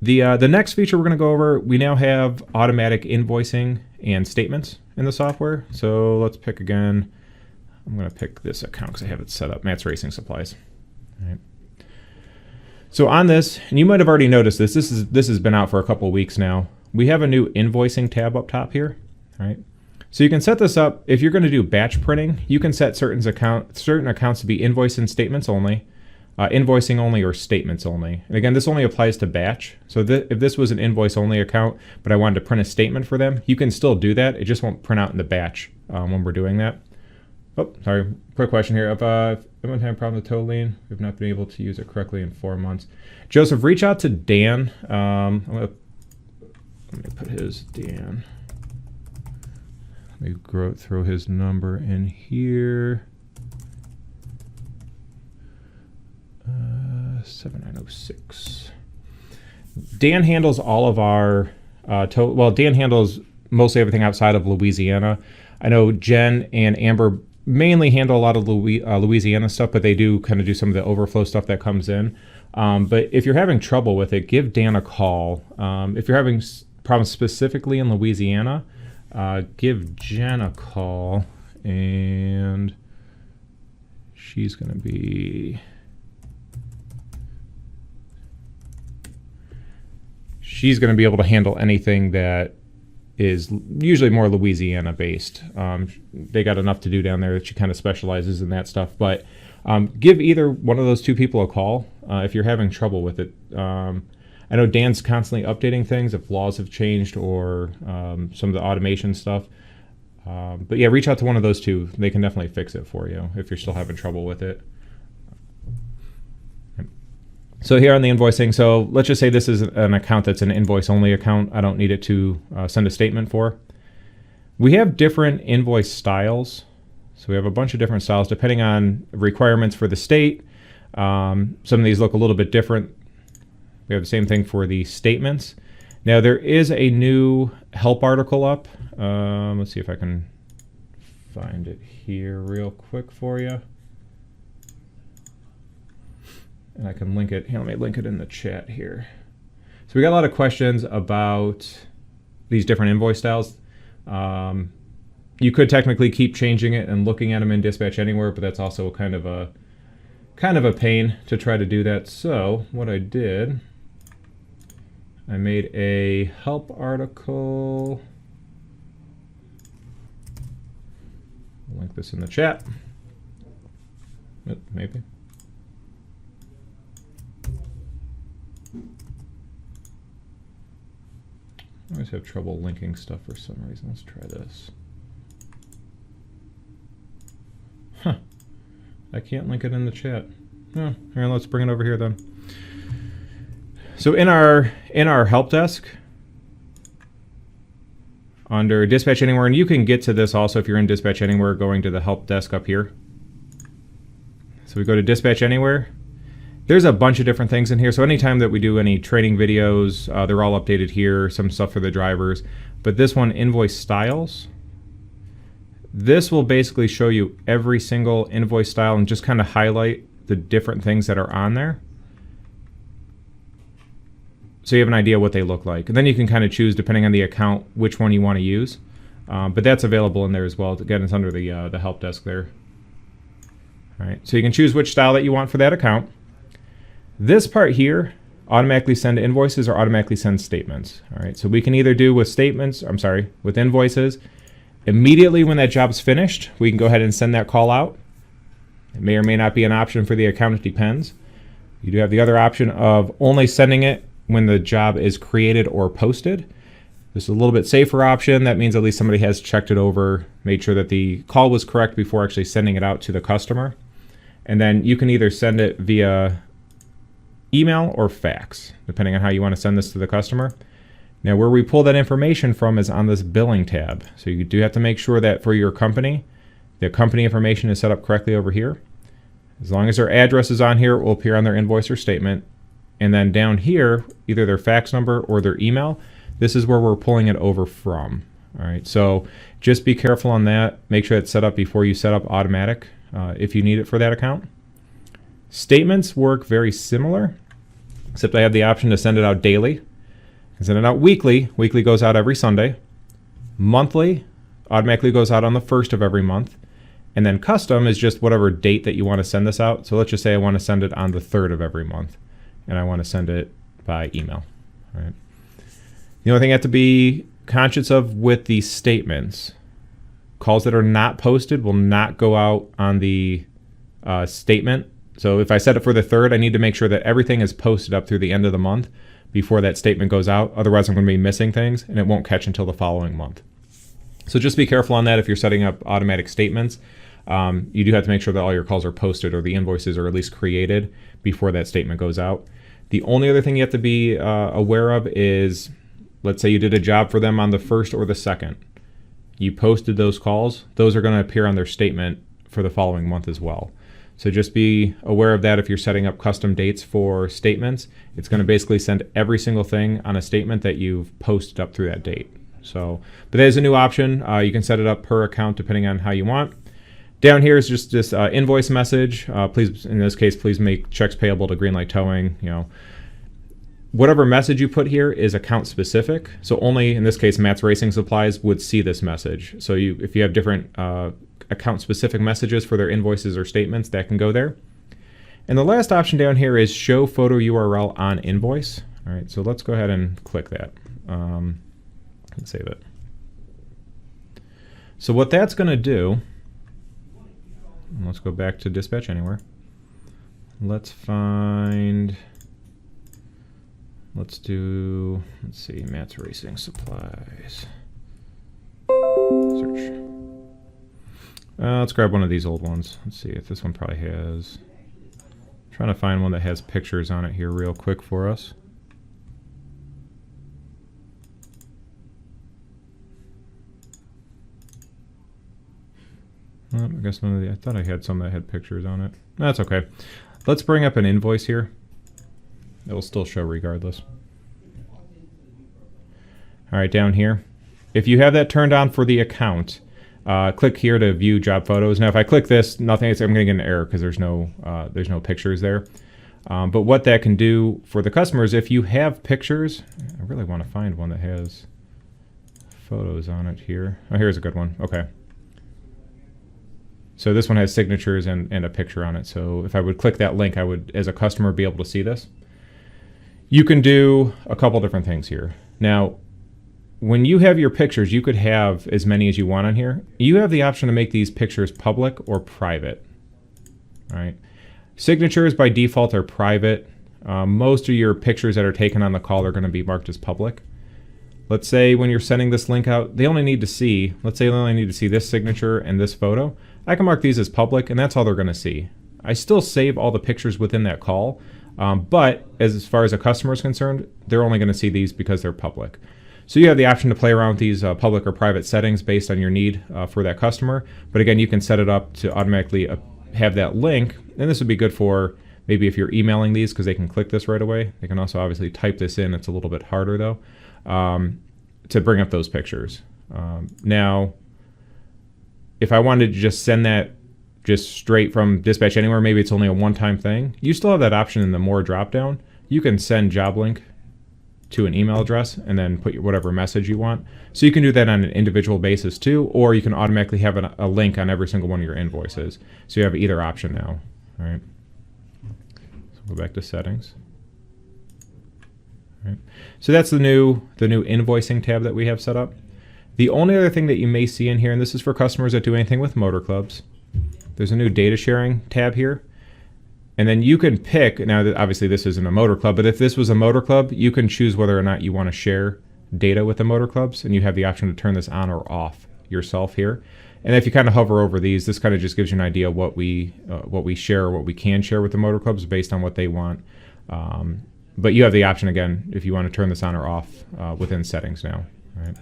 The next feature we're going to go over, we now have automatic invoicing and statements in the software. So let's pick again. I'm going to pick this account because I have it set up, Matt's Racing Supplies. All right. So on this, and you might have already noticed this, this has been out for a couple of weeks now. We have a new invoicing tab up top here. All right. So you can set this up if you're going to do batch printing. You can set certain accounts to be invoice and statements only, invoicing only, or statements only. And again, this only applies to batch. So if this was an invoice only account, but I wanted to print a statement for them, you can still do that. It just won't print out in the batch when we're doing that. Oh, sorry. Quick question here. If everyone had a problem with totaling, we've not been able to use it correctly in 4 months. Joseph, reach out to Dan. Let me put his Dan. Let me throw his number in here. 7906. Dan handles all of our Dan handles mostly everything outside of Louisiana. I know Jen and Amber mainly handle a lot of Louisiana stuff, but they do kind of do some of the overflow stuff that comes in. But if you're having trouble with it, give Dan a call. If you're having problems specifically in Louisiana, give Jen a call, and she's going to be able to handle anything that is usually more Louisiana based. They got enough to do down there that she kind of specializes in that stuff. But give either one of those two people a call if you're having trouble with it. I know Dan's constantly updating things if laws have changed or some of the automation stuff. But yeah, reach out to one of those two. They can definitely fix it for you if you're still having trouble with it. So here on the invoicing, so let's just say this is an account that's an invoice-only account. I don't need it to send a statement for. We have different invoice styles. So we have a bunch of different styles depending on requirements for the state. Some of these look a little bit different. We have the same thing for the statements. Now there is a new help article up. Let's see if I can find it here real quick for you. And I can link it. Here, let me link it in the chat here. So we got a lot of questions about these different invoice styles. You could technically keep changing it and looking at them in Dispatch Anywhere, but that's also kind of a pain to try to do that. So what I did, I made a help article. I'll link this in the chat. Maybe. I always have trouble linking stuff for some reason. Let's try this. Huh. I can't link it in the chat. Oh, here, let's bring it over here then. So in our help desk, under Dispatch Anywhere, and you can get to this also if you're in Dispatch Anywhere, going to the help desk up here. So we go to Dispatch Anywhere. There's a bunch of different things in here. So anytime that we do any training videos, they're all updated here, some stuff for the drivers. But this one, Invoice Styles, this will basically show you every single invoice style and just kind of highlight the different things that are on there. So you have an idea what they look like. And then you can kind of choose, depending on the account, which one you want to use. But that's available in there as well. Again, it's under the help desk there. All right, so you can choose which style that you want for that account. This part here, automatically send invoices or automatically send statements. All right, so we can either do with with invoices. Immediately when that job's finished, we can go ahead and send that call out. It may or may not be an option for the account, it depends. You do have the other option of only sending it when the job is created or posted. This is a little bit safer option. That means at least somebody has checked it over, made sure that the call was correct before actually sending it out to the customer. And then you can either send it via email or fax, depending on how you want to send this to the customer. Now where we pull that information from is on this billing tab. So you do have to make sure that for your company, the company information is set up correctly over here. As long as their address is on here, it will appear on their invoice or statement. And then down here, either their fax number or their email, this is where we're pulling it over from. All right, so just be careful on that. Make sure it's set up before you set up automatic if you need it for that account. Statements work very similar, except I have the option to send it out daily. Send it out weekly. Weekly goes out every Sunday. Monthly automatically goes out on the 1st of every month. And then custom is just whatever date that you want to send this out. So let's just say I want to send it on the 3rd of every month, and I want to send it by email. All right. The only thing you have to be conscious of with these statements, calls that are not posted will not go out on the statement. So if I set it for the 3rd, I need to make sure that everything is posted up through the end of the month before that statement goes out. Otherwise, I'm going to be missing things, and it won't catch until the following month. So just be careful on that if you're setting up automatic statements. You do have to make sure that all your calls are posted, or the invoices are at least created before that statement goes out. The only other thing you have to be aware of is, let's say you did a job for them on the 1st or the 2nd. You posted those calls. Those are going to appear on their statement for the following month as well. So just be aware of that if you're setting up custom dates for statements. It's going to basically send every single thing on a statement that you've posted up through that date. So, but that is a new option. You can set it up per account depending on how you want. Down here is just this invoice message. Please, in this case, please make checks payable to Greenlight Towing. Whatever message you put here is account specific. So only in this case, Matt's Racing Supplies would see this message. So if you have different account specific messages for their invoices or statements, that can go there. And the last option down here is show photo URL on invoice. All right, so let's go ahead and click that. And save it. So what that's going to do, let's go back to Dispatch Anywhere. Let's see, Matt's Racing Supplies. Search. Let's grab one of these old ones. Let's see if this one probably has. I'm trying to find one that has pictures on it here real quick for us. I guess none of the. I thought I had some that had pictures on it. That's okay. Let's bring up an invoice here. It will still show regardless. All right, down here. If you have that turned on for the account, click here to view job photos. Now, if I click this, nothing. I'm going to get an error because there's no pictures there. But what that can do for the customers, if you have pictures, I really want to find one that has photos on it here. Oh, here's a good one. Okay. So this one has signatures and a picture on it. So if I would click that link, I would, as a customer, be able to see this. You can do a couple different things here. Now, when you have your pictures, you could have as many as you want on here. You have the option to make these pictures public or private. All right. Signatures by default are private. Most of your pictures that are taken on the call are going to be marked as public. Let's say when you're sending this link out, they only need to see, let's say they only need to see this signature and this photo. I can mark these as public, and that's all they're going to see. I still save all the pictures within that call, but as far as a customer is concerned, they're only going to see these because they're public. So you have the option to play around with these public or private settings based on your need for that customer. But again, you can set it up to automatically have that link, and this would be good for maybe if you're emailing these because they can click this right away. They can also obviously type this in. It's a little bit harder though, to bring up those pictures. Now, if I wanted to just send that just straight from Dispatch Anywhere, maybe it's only a one-time thing, you still have that option in the More dropdown. You can send job link to an email address and then put whatever message you want. So you can do that on an individual basis too, or you can automatically have a link on every single one of your invoices. So you have either option now. All right. So go back to settings. All right. So that's the new invoicing tab that we have set up. The only other thing that you may see in here, and this is for customers that do anything with motor clubs, there's a new data sharing tab here. And then you can pick, now obviously this isn't a motor club, but if this was a motor club, you can choose whether or not you want to share data with the motor clubs, and you have the option to turn this on or off yourself here. And if you kind of hover over these, this kind of just gives you an idea what we share or what we can share with the motor clubs based on what they want. But you have the option again if you want to turn this on or off within settings now. All right.